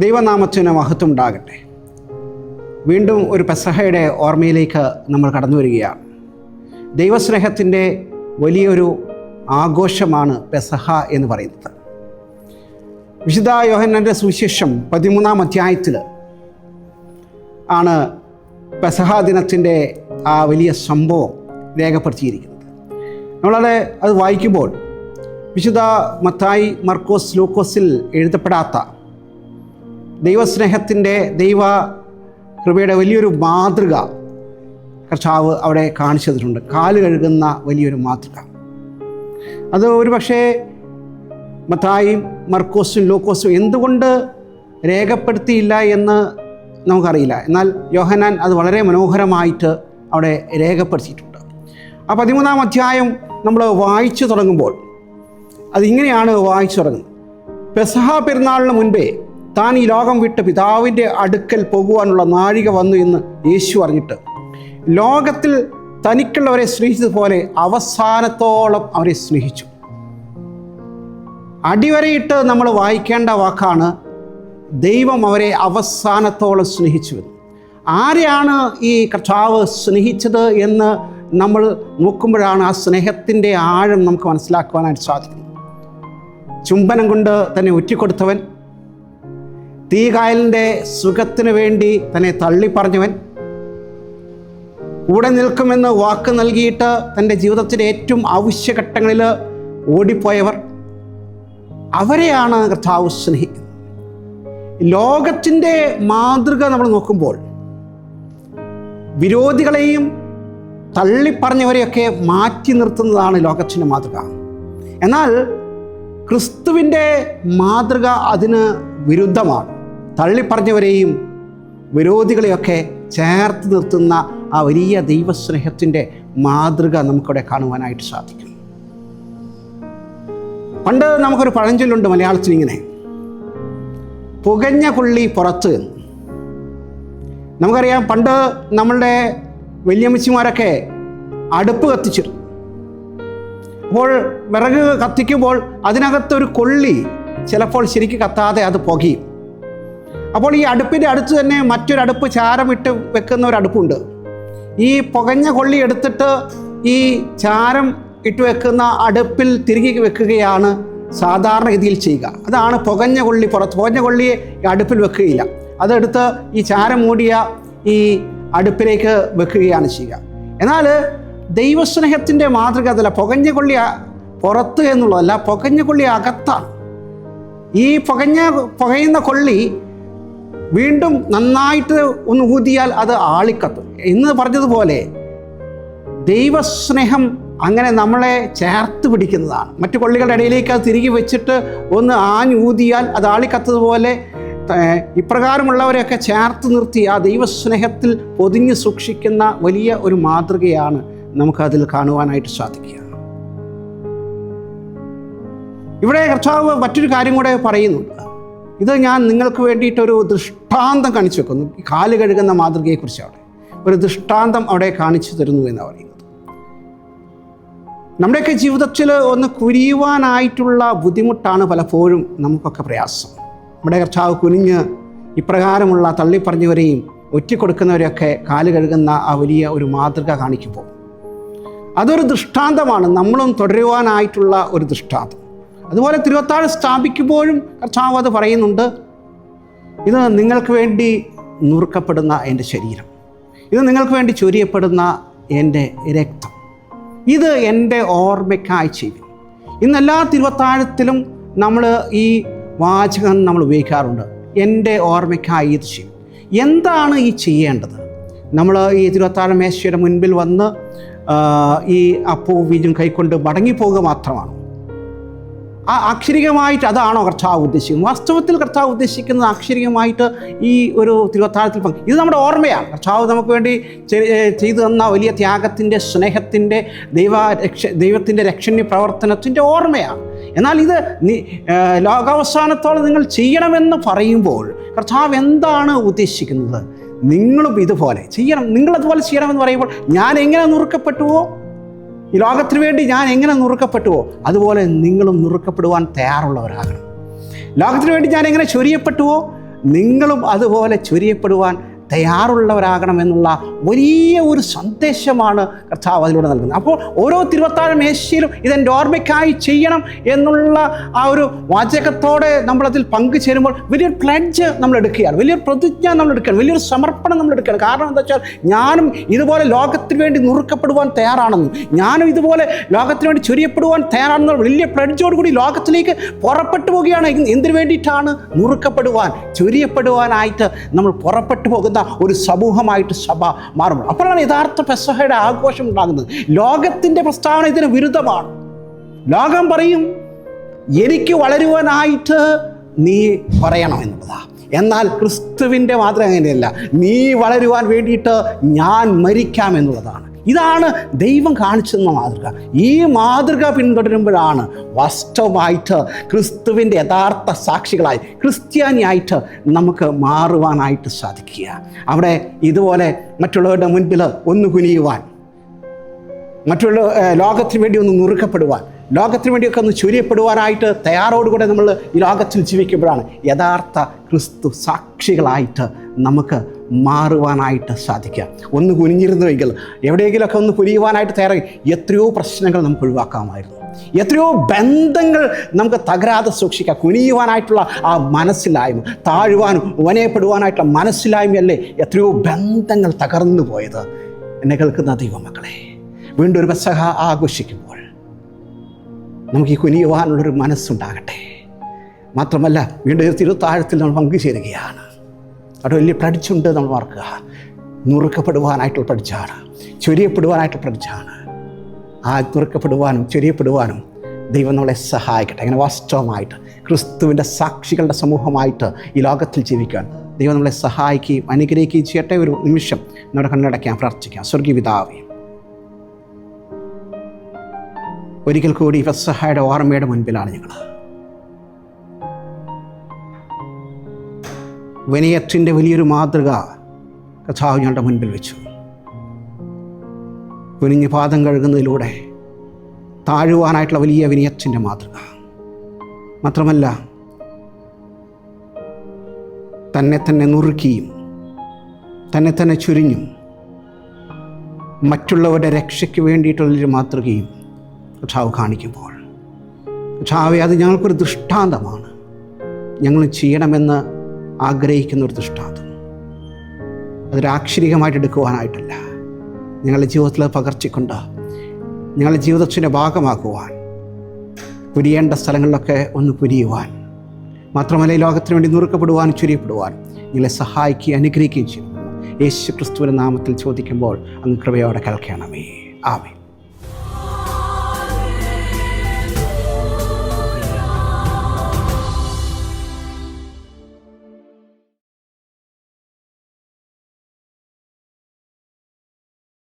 ദൈവനാമത്തിന് മഹത്വം ഉണ്ടാകട്ടെ. വീണ്ടും ഒരു പെസഹയുടെ ഓർമ്മയിലേക്ക് നമ്മൾ കടന്നു വരികയാണ്. ദൈവസ്നേഹത്തിൻ്റെ വലിയൊരു ആഘോഷമാണ് പെസഹ എന്ന് പറയുന്നത്. വിശുദ്ധ യോഹന്നാൻ്റെ സുവിശേഷം 13-ാം അധ്യായത്തിൽ ആണ് പെസഹ ദിനത്തിൻ്റെ ആ വലിയ സംഭവം രേഖപ്പെടുത്തിയിരിക്കുന്നത്. അത് വായിക്കുമ്പോൾ വിശുദ്ധ മത്തായി, മർക്കോസ്, ലൂക്കോസിൽ എഴുതപ്പെടാത്ത ദൈവസ്നേഹത്തിൻ്റെ ദൈവ കൃപയുടെ വലിയൊരു മാതൃക കർത്താവ് അവിടെ കാണിച്ചു തന്നിട്ടുണ്ട്. കാല് കഴുകുന്ന വലിയൊരു മാതൃക. അത് ഒരു പക്ഷേ മത്തായിയും മർക്കോസും ലൂക്കോസും എന്തുകൊണ്ട് രേഖപ്പെടുത്തിയില്ല എന്ന് നമുക്കറിയില്ല. എന്നാൽ യോഹന്നാൻ അത് വളരെ മനോഹരമായിട്ട് അവിടെ രേഖപ്പെടുത്തിയിട്ടുണ്ട്. ആ 13-ാം അധ്യായം നമ്മൾ വായിച്ചു തുടങ്ങുമ്പോൾ അതിങ്ങനെയാണ് വായിച്ചു തുടങ്ങുന്നത്. പെസഹ പെരുന്നാളിന് മുൻപേ താൻ ഈ ലോകം വിട്ട് പിതാവിൻ്റെ അടുക്കൽ പോകുവാനുള്ള നാഴിക വന്നു എന്ന് യേശു അറിഞ്ഞിട്ട് ലോകത്തിൽ തനിക്കുള്ളവരെ സ്നേഹിച്ചതുപോലെ അവസാനത്തോളം അവരെ സ്നേഹിച്ചു. അടിവരയിട്ട് നമ്മൾ വായിക്കേണ്ട വാക്കാണ് ദൈവം അവരെ അവസാനത്തോളം സ്നേഹിച്ചു. ആരെയാണ് ഈ കർത്താവ് സ്നേഹിച്ചത് എന്ന് നമ്മൾ നോക്കുമ്പോഴാണ് ആ സ്നേഹത്തിൻ്റെ ആഴം നമുക്ക് മനസ്സിലാക്കുവാനായിട്ട് സാധിക്കുന്നത്. ചുംബനം കൊണ്ട് തന്നെ ഒറ്റിക്കൊടുത്തവൻ, തീകായലിൻ്റെ സുഖത്തിന് വേണ്ടി തന്നെ തള്ളിപ്പറഞ്ഞവൻ, കൂടെ നിൽക്കുമെന്ന് വാക്ക് നൽകിയിട്ട് തൻ്റെ ജീവിതത്തിൻ്റെ ഏറ്റവും ആവശ്യഘട്ടങ്ങളിൽ ഓടിപ്പോയവർ, അവരെയാണ് കർത്താവ് സ്നേഹിക്കുന്നത്. ലോകത്തിൻ്റെ മാതൃക നമ്മൾ നോക്കുമ്പോൾ വിരോധികളെയും തള്ളിപ്പറഞ്ഞവരെയൊക്കെ മാറ്റി നിർത്തുന്നതാണ് ലോകത്തിൻ്റെ മാതൃക. എന്നാൽ ക്രിസ്തുവിൻ്റെ മാതൃക അതിന് വിരുദ്ധമാണ്. തള്ളിപ്പറഞ്ഞവരെയും വിരോധികളെയൊക്കെ ചേർത്ത് നിർത്തുന്ന ആ വലിയ ദൈവസ്നേഹത്തിൻ്റെ മാതൃക നമുക്കവിടെ കാണുവാനായിട്ട് സാധിക്കും. പണ്ട് നമുക്കൊരു പഴഞ്ചൊല്ലുണ്ട് മലയാളത്തിൽ ഇങ്ങനെ, പുകഞ്ഞ കൊള്ളി പുറത്ത് എന്ന്. നമുക്കറിയാം, പണ്ട് നമ്മളുടെ വല്യമ്മച്ചിമാരൊക്കെ അടുപ്പ് കത്തിച്ചിരുന്നു. അപ്പോൾ വിറക് കത്തിക്കുമ്പോൾ അതിനകത്തൊരു കൊള്ളി ചിലപ്പോൾ ശരിക്കും കത്താതെ അത് പുകയും. അപ്പോൾ ഈ അടുപ്പിൻ്റെ അടുത്ത് തന്നെ മറ്റൊരടുപ്പ് ചാരമിട്ട് വെക്കുന്ന ഒരു അടുപ്പുണ്ട്. ഈ പുകഞ്ഞ കൊള്ളി എടുത്തിട്ട് ഈ ചാരം ഇട്ട് വെക്കുന്ന അടുപ്പിൽ തിരികെ വെക്കുകയാണ് സാധാരണഗതിയിൽ ചെയ്യുക. അതാണ് പുകഞ്ഞ കൊള്ളി പുറത്ത്. പുകഞ്ഞ കൊള്ളിയെ അടുപ്പിൽ വെക്കുകയില്ല, അതെടുത്ത് ഈ ചാരം മൂടിയ ഈ അടുപ്പിലേക്ക് വെക്കുകയാണ് ചെയ്യുക. എന്നാൽ ദൈവസ്നേഹത്തിൻ്റെ മാതൃക അതല്ല. പുകഞ്ഞ കൊള്ളി പുറത്ത് എന്നുള്ളതല്ല, പുകഞ്ഞ കൊള്ളി അകത്താണ്. ഈ പുകയുന്ന കൊള്ളി വീണ്ടും നന്നായിട്ട് ഒന്ന് ഊതിയാൽ അത് ആളിക്കത്തും എന്ന് പറഞ്ഞതുപോലെ ദൈവസ്നേഹം അങ്ങനെ നമ്മളെ ചേർത്ത് പിടിക്കുന്നതാണ്. മറ്റു കൊള്ളികളുടെ ഇടയിലേക്ക് അത് തിരികെ വെച്ചിട്ട് ഒന്ന് ആഞ്ഞൂതിയാൽ അത് ആളിക്കത്തതുപോലെ ഇപ്രകാരമുള്ളവരെയൊക്കെ ചേർത്ത് നിർത്തി ആ ദൈവസ്നേഹത്തിൽ പൊതിഞ്ഞ് സൂക്ഷിക്കുന്ന വലിയ ഒരു മാതൃകയാണ് നമുക്കതിൽ കാണുവാനായിട്ട് സാധിക്കുക. ഇവിടെ കർത്താവ് മറ്റൊരു കാര്യം കൂടെ പറയുന്നുണ്ട്. ഇത് ഞാൻ നിങ്ങൾക്ക് വേണ്ടിയിട്ടൊരു ദൃഷ്ടാന്തം കാണിച്ചു വെക്കുന്നു. ഈ കാല് കഴുകുന്ന മാതൃകയെക്കുറിച്ചാണ് ഒരു ദൃഷ്ടാന്തം അവിടെ കാണിച്ചു തരുന്നു എന്നാണ് പറയുന്നത്. നമ്മുടെയൊക്കെ ജീവിതത്തിൽ ഒന്ന് കുനിയുവാനായിട്ടുള്ള ബുദ്ധിമുട്ടാണ് പലപ്പോഴും നമുക്കൊക്കെ പ്രയാസം. നമ്മുടെ കർത്താവ് കുനിഞ്ഞ് ഇപ്രകാരമുള്ള തള്ളിപ്പറഞ്ഞവരെയും ഒറ്റിക്കൊടുക്കുന്നവരെയൊക്കെ കാല് കഴുകുന്ന ആ വലിയ ഒരു മാതൃക കാണിക്കുമ്പോൾ അതൊരു ദൃഷ്ടാന്തമാണ്, നമ്മളും തുടരുവാനായിട്ടുള്ള ഒരു ദൃഷ്ടാന്തം. അതുപോലെ തിരുവത്താഴ് സ്ഥാപിക്കുമ്പോഴും കർത്താവ് അത് പറയുന്നുണ്ട്. ഇത് നിങ്ങൾക്ക് വേണ്ടി നുറുക്കപ്പെടുന്ന എൻ്റെ ശരീരം, ഇത് നിങ്ങൾക്ക് വേണ്ടി ചൊരിയപ്പെടുന്ന എൻ്റെ രക്തം, ഇത് എൻ്റെ ഓർമ്മയ്ക്കായി ചെയ്യും. ഇന്നെല്ലാ തിരുവത്താഴത്തിലും നമ്മൾ ഈ വാചകം നമ്മൾ ഉപയോഗിക്കാറുണ്ട്. എൻ്റെ ഓർമ്മയ്ക്കായി ഇത് ചെയ്യും. എന്താണ് ഈ ചെയ്യേണ്ടത്? നമ്മൾ ഈ തിരുവത്താഴ മേശയുടെ മുൻപിൽ വന്ന് ഈ അപ്പവും വീഞ്ഞും കൈക്കൊണ്ട് മടങ്ങിപ്പോവുക മാത്രമാണ്? ആ അക്ഷരികമായിട്ട് അതാണോ കർത്താവ് ഉദ്ദേശിക്കുന്നത്? വാസ്തവത്തിൽ കർത്താവ് ഉദ്ദേശിക്കുന്നത് അക്ഷരികമായിട്ട് ഈ ഒരു തിരുവത്താഴത്തിൽ ഇത് നമ്മുടെ ഓർമ്മയാണ്. കർത്താവ് നമുക്ക് വേണ്ടി ചെയ്തു തന്ന വലിയ ത്യാഗത്തിൻ്റെ, സ്നേഹത്തിൻ്റെ, ദൈവത്തിൻ്റെ രക്ഷണ്യ പ്രവർത്തനത്തിൻ്റെ ഓർമ്മയാണ്. എന്നാൽ ഇത് ലോകാവസാനത്തോളം നിങ്ങൾ ചെയ്യണമെന്ന് പറയുമ്പോൾ കർത്താവ് എന്താണ് ഉദ്ദേശിക്കുന്നത്? നിങ്ങളും ഇതുപോലെ ചെയ്യണം, നിങ്ങളതുപോലെ ചെയ്യണമെന്ന് പറയുമ്പോൾ ഞാൻ എങ്ങനെ നുറുക്കപ്പെട്ടുവോ, ഈ ലോകത്തിന് വേണ്ടി ഞാൻ എങ്ങനെ നുറുക്കപ്പെട്ടുവോ അതുപോലെ നിങ്ങളും നുറുക്കപ്പെടുവാൻ തയ്യാറുള്ളവരാകണം. ലോകത്തിന് വേണ്ടി ഞാൻ എങ്ങനെ ചൊരിയപ്പെട്ടുവോ നിങ്ങളും അതുപോലെ ചൊരിയപ്പെടുവാൻ തയ്യാറുള്ളവരാകണമെന്നുള്ള വലിയ ഒരു സന്ദേശമാണ് കർത്താവ് അതിലൂടെ നൽകുന്നത്. അപ്പോൾ ഓരോ തിരുവത്താഴ മേശയിലും ഇതെൻ്റെ ഓർമ്മയ്ക്കായി ചെയ്യണം എന്നുള്ള ആ ഒരു വാചകത്തോടെ നമ്മളതിൽ പങ്കുചേരുമ്പോൾ വലിയൊരു പ്ലഡ്ജ് നമ്മൾ എടുക്കുകയാണ്, വലിയൊരു പ്രതിജ്ഞ നമ്മൾ എടുക്കുകയാണ്, വലിയൊരു സമർപ്പണം നമ്മൾ എടുക്കുകയാണ്. കാരണം എന്താ വെച്ചാൽ ഞാനും ഇതുപോലെ ലോകത്തിന് വേണ്ടി നുറുക്കപ്പെടുവാൻ തയ്യാറാണെന്നും ഞാനും ഇതുപോലെ ലോകത്തിന് വേണ്ടി ചൊരിയപ്പെടുവാൻ തയ്യാറാണെന്നുള്ള വലിയ പ്ലഡ്ജോടുകൂടി ലോകത്തിലേക്ക് പുറപ്പെട്ടു പോവുകയാണ്. എന്തിനു വേണ്ടിയിട്ടാണ്? നുറുക്കപ്പെടുവാൻ, ചൊരിയപ്പെടുവാനായിട്ട് നമ്മൾ പുറപ്പെട്ടു പോകുന്ന ഒരു സമൂഹമായിട്ട് സഭ മാറുമ്പോൾ അപ്പോഴാണ് യഥാർത്ഥ പെസഹയുടെ ആഘോഷം ഉണ്ടാകുന്നത്. ലോകത്തിൻ്റെ പ്രസ്താവന ഇതിന് വിരുദ്ധമാണ്. ലോകം പറയും എനിക്ക് വളരുവാനായിട്ട് നീ പറയണം എന്നുള്ളതാ. എന്നാൽ ക്രിസ്തുവിൻ്റെ മാതൃക അങ്ങനെയല്ല. നീ വളരുവാൻ വേണ്ടിയിട്ട് ഞാൻ മരിക്കാം എന്നുള്ളതാണ്. ഇതാണ് ദൈവം കാണിച്ചെന്ന മാതൃക. ഈ മാതൃക പിന്തുടരുമ്പോഴാണ് വാസ്തവമായിട്ട് ക്രിസ്തുവിൻ്റെ യഥാർത്ഥ സാക്ഷികളായി, ക്രിസ്ത്യാനിയായിട്ട് നമുക്ക് മാറുവാനായിട്ട് സാധിക്കുക. അവിടെ ഇതുപോലെ മറ്റുള്ളവരുടെ മുൻപിൽ ഒന്ന് കുനിയുവാൻ, മറ്റുള്ള ലോകത്തിന് വേണ്ടി ഒന്ന് നുറുക്കപ്പെടുവാൻ, ലോകത്തിന് വേണ്ടിയൊക്കെ ഒന്ന് ചൊരിയപ്പെടുവാനായിട്ട് തയ്യാറോടുകൂടെ നമ്മൾ ഈ ലോകത്തിൽ ജീവിക്കുമ്പോഴാണ് യഥാർത്ഥ ക്രിസ്തു സാക്ഷികളായിട്ട് നമുക്ക് മാറുവാനായിട്ട് സാധിക്കുക. ഒന്ന് കുനിഞ്ഞിരുന്നുവെങ്കിൽ, എവിടെയെങ്കിലുമൊക്കെ ഒന്ന് കുനിയുവാനായിട്ട് തയ്യാറായി എത്രയോ പ്രശ്നങ്ങൾ നമുക്ക് ഒഴിവാക്കാമായിരുന്നു. എത്രയോ ബന്ധങ്ങൾ നമുക്ക് തകരാതെ സൂക്ഷിക്കാം. കുനിയുവാനായിട്ടുള്ള ആ മനസ്സിലായ്മ, താഴുവാനും വനയപ്പെടുവാനായിട്ടുള്ള മനസ്സിലായ്മയല്ലേ എത്രയോ ബന്ധങ്ങൾ തകർന്നു പോയത്. എന്നെ കേൾക്കുന്ന ദൈവമക്കളെ, വീണ്ടും ഒരു പെസഹ ആഘോഷിക്കുമ്പോൾ നമുക്ക് ഈ കുനിയുവാനുള്ളൊരു മനസ്സുണ്ടാകട്ടെ. മാത്രമല്ല വീണ്ടും തിരുത്താഴത്തിൽ നമ്മൾ പങ്കുചേരുകയാണ്. അവിടെ വലിയ പഠിച്ചുണ്ട് നമ്മൾ ഓർക്കുക. നുറുക്കപ്പെടുവാനായിട്ടുള്ള പഠിച്ചാണ്, ചൊരിയപ്പെടുവാനായിട്ടുള്ള പഠിച്ചാണ്. ആ നുറുക്കപ്പെടുവാനും ചൊരിയപ്പെടുവാനും ദൈവം നമ്മളെ സഹായിക്കട്ടെ. അങ്ങനെ വാസ്തവമായിട്ട് ക്രിസ്തുവിൻ്റെ സാക്ഷികളുടെ സമൂഹമായിട്ട് ഈ ലോകത്തിൽ ജീവിക്കാൻ ദൈവം നമ്മളെ സഹായിക്കുകയും അനുഗ്രഹിക്കുകയും ചെയ്യട്ടെ. ഒരു നിമിഷം നമ്മുടെ കണ്ണടയ്ക്കാൻ പ്രാർത്ഥിക്കാം. സ്വർഗീയ പിതാവേ, ഒരിക്കൽ കൂടി പെസഹയുടെ ഓർമ്മയുടെ മുൻപിലാണ് ഞങ്ങൾ. വിനയത്തിൻ്റെ വലിയൊരു മാതൃക കർത്താവ് ഞങ്ങളുടെ മുൻപിൽ വെച്ചു. കുനിഞ്ഞ് പാദം കഴുകുന്നതിലൂടെ താഴുവാനായിട്ടുള്ള വലിയ വിനയത്തിൻ്റെ മാതൃക. മാത്രമല്ല തന്നെ നുറുക്കിയും തന്നെ ചുരിഞ്ഞും മറ്റുള്ളവരുടെ രക്ഷയ്ക്ക് വേണ്ടിയിട്ടുള്ളൊരു മാതൃകയും കർത്താവ് കാണിക്കുമ്പോൾ, കർത്താവേ, അത് ഞങ്ങൾക്കൊരു ദൃഷ്ടാന്തമാണ്. ഞങ്ങൾ ചെയ്യണമെന്ന് ആഗ്രഹിക്കുന്ന ഒരു ദൃഷ്ടാന്തം. അതൊരു ആക്ഷരികമായിട്ട് എടുക്കുവാനായിട്ടല്ല, ഞങ്ങളുടെ ജീവിതത്തിൽ പകർത്തിക്കൊണ്ട് ഞങ്ങളുടെ ജീവിതത്തിൻ്റെ ഭാഗമാക്കുവാൻ, പുരിയേണ്ട സ്ഥലങ്ങളിലൊക്കെ ഒന്ന് പുരിയുവാൻ, മാത്രമല്ല ഈ ലോകത്തിന് വേണ്ടി നുറുക്കപ്പെടുവാനും ചുരിയപ്പെടുവാനും നിങ്ങളെ സഹായിക്കുകയും അനുഗ്രഹിക്കുകയും ചെയ്യുന്നു. യേശു ക്രിസ്തുവിൻ്റെ നാമത്തിൽ ചോദിക്കുമ്പോൾ അങ്ങ് കൃപയോടെ കേൾക്കണമേ. ആമേൻ.